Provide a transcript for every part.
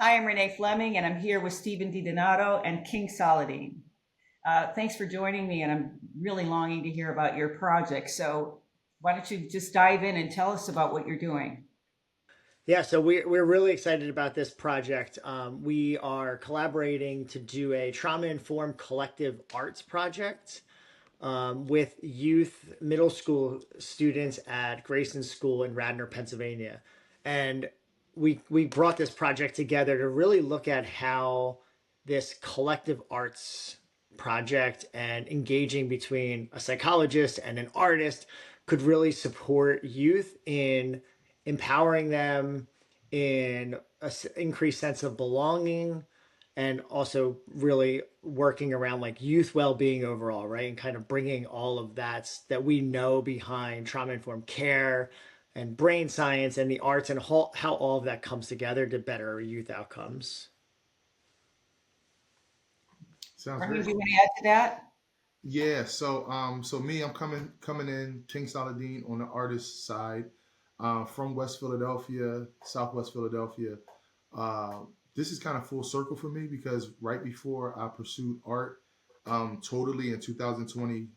Hi, I'm Renee Fleming, and I'm here with Stephen DiDonato and King Saladin. Thanks for joining me, and I'm really longing to hear about your project. So, why don't you just dive in and tell us about what you're doing? Yeah, so we're really excited about this project. We are collaborating to do a trauma informed collective arts project with youth middle school students at Grayson School in Radnor, Pennsylvania, and we brought this project together to really look at how this collective arts project and engaging between a psychologist and an artist could really support youth in empowering them in an increased sense of belonging and also really working around like youth well-being overall, right? And kind of bringing all of that we know behind trauma-informed care and brain science and the arts and how all of that comes together to better youth outcomes. Sounds Raheem, great. do you want to add to that? Yeah, so me, I'm coming in King Saladin on the artist side, from West Philadelphia, Southwest Philadelphia. Uh, this is kind of full circle for me because right before I pursued art, totally in 2020,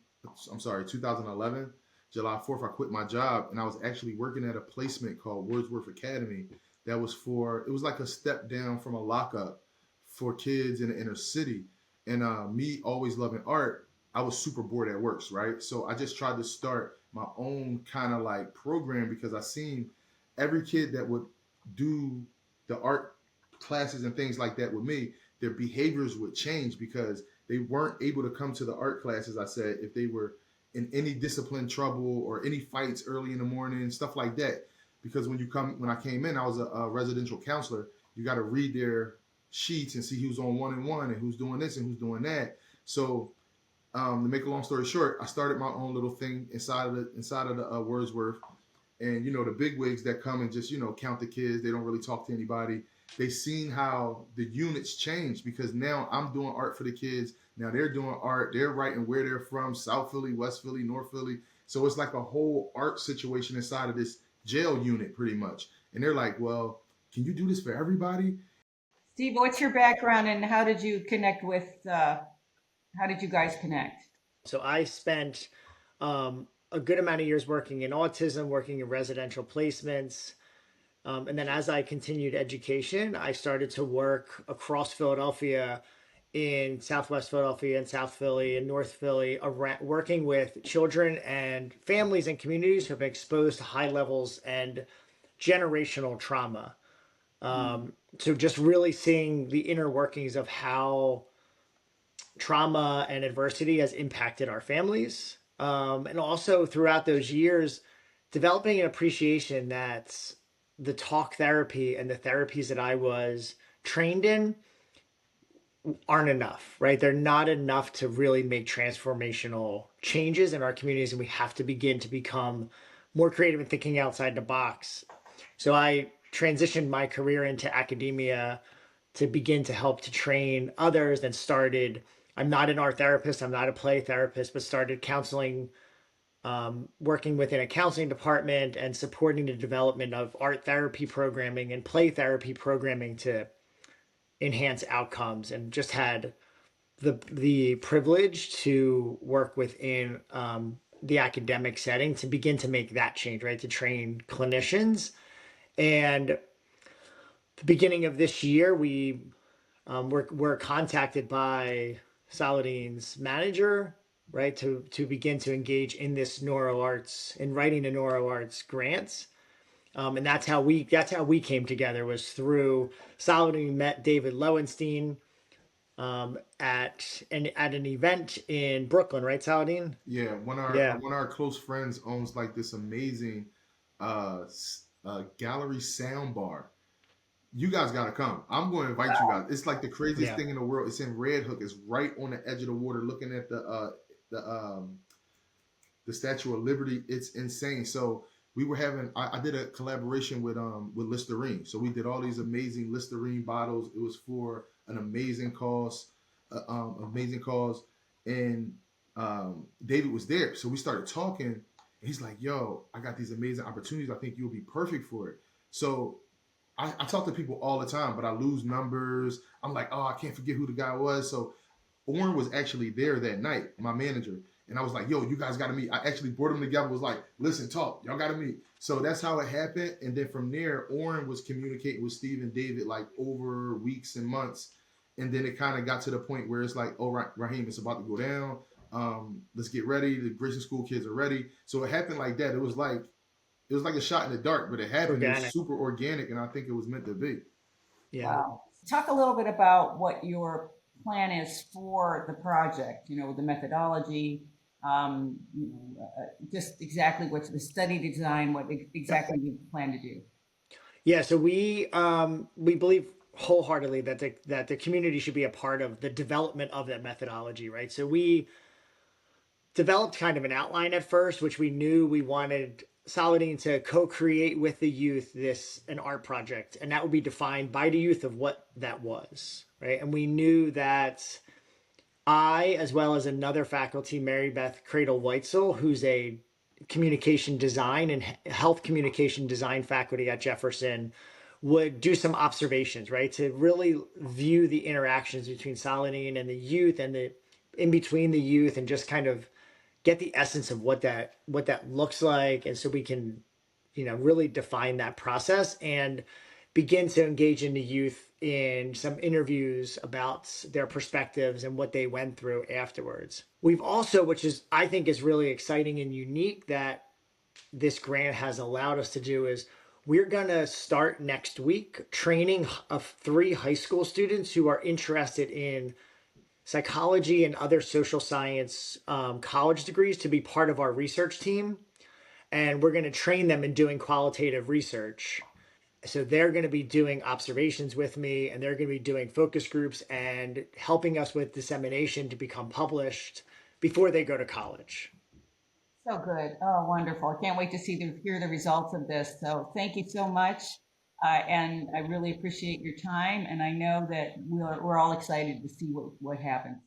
I'm sorry, 2011, July 4th, I quit my job and I was actually working at a placement called Wordsworth Academy. That was it was like a step down from a lockup for kids in the inner city. And me always loving art, I was super bored at work, right? So I just tried to start my own kind of like program because I seen every kid that would do the art classes and things like that with me, their behaviors would change because they weren't able to come to the art classes. I said if they were in any discipline trouble or any fights early in the morning, stuff like that. Because when I came in, I was a residential counselor. You got to read their sheets and see who's on 1-on-1 and who's doing this and who's doing that. So to make a long story short, I started my own little thing inside of the Wordsworth, and the big wigs that come and just count the kids. They don't really talk to anybody. They seen how the units change because now I'm doing art for the kids. Now they're doing art. They're writing where they're from: South Philly, West Philly, North Philly. So it's like a whole art situation inside of this jail unit, pretty much. And they're like, "Well, can you do this for everybody?" Steve, what's your background and how did you connect with, how did you guys connect? So I spent a good amount of years working in autism, working in residential placements. And then as I continued education, I started to work across Philadelphia in Southwest Philadelphia and South Philly and North Philly, around, working with children and families and communities who have been exposed to high levels and generational trauma. So just really seeing the inner workings of how trauma and adversity has impacted our families. And also throughout those years, developing an appreciation that the talk therapy and the therapies that I was trained in aren't enough, right? They're not enough to really make transformational changes in our communities, and we have to begin to become more creative and thinking outside the box. So I transitioned my career into academia to begin to help to train others and started. I'm not an art therapist, I'm not a play therapist, but started counseling, working within a counseling department and supporting the development of art therapy programming and play therapy programming to enhance outcomes, and just had the privilege to work within the academic setting to begin to make that change, right? To train clinicians. And the beginning of this year, were contacted by Saladin's manager, right, to begin to engage in this Neuroarts in writing a Neuroarts grant. And that's how we came together, was through Saladin met David Lowenstein at an event in Brooklyn, right, Saladin? Yeah, Yeah. one of our close friends owns like this amazing gallery sound bar. You guys gotta come. I'm going to invite you guys. It's like the craziest Yeah. thing in the world. It's in Red Hook. It's right on the edge of the water, looking at the the Statue of Liberty. It's insane. So we were having. I did a collaboration with Listerine. So we did all these amazing Listerine bottles. It was for an amazing cause, and David was there. So we started talking. And he's like, "Yo, I got these amazing opportunities. I think you'll be perfect for it." So I talk to people all the time, but I lose numbers. I'm like, oh, I can't forget who the guy was. So Orrin was actually there that night, my manager. And I was like, yo, you guys got to meet. I actually brought them together, was like, listen, talk. Y'all got to meet. So that's how it happened. And then from there, Orrin was communicating with Steve and David like over weeks and months. And then it kind of got to the point where it's like, oh, right, Raheem, it's about to go down. Let's get ready. The Grayson School kids are ready. So it happened like that. It was like a shot in the dark, but it happened. It was Organic. super organic, and I think it was meant to be. Yeah. Wow. Talk a little bit about what your plan is for the project, the methodology, just exactly what's the study design, what exactly you plan to do. Yeah, so we believe wholeheartedly that the community should be a part of the development of that methodology, right? So we developed kind of an outline at first, which we knew we wanted Saladin to co-create with the youth an art project, and that would be defined by the youth of what that was, right? And we knew that I, as well as another faculty, Mary Beth Cradle Weitzel, who's a communication design and health communication design faculty at Jefferson, would do some observations, right, to really view the interactions between Saladin and the youth and the in between the youth, and just kind of get the essence of what that looks like, and so we can really define that process and begin to engage in the youth in some interviews about their perspectives and what they went through afterwards. We've also, which is I think is really exciting and unique that this grant has allowed us to do, is we're going to start next week training of 3 high school students who are interested in psychology and other social science college degrees to be part of our research team. And we're going to train them in doing qualitative research. So they're going to be doing observations with me, and they're going to be doing focus groups and helping us with dissemination to become published before they go to college. So good. Oh, wonderful. I can't wait to hear the results of this. So thank you so much. And I really appreciate your time. And I know that we're all excited to see what happens.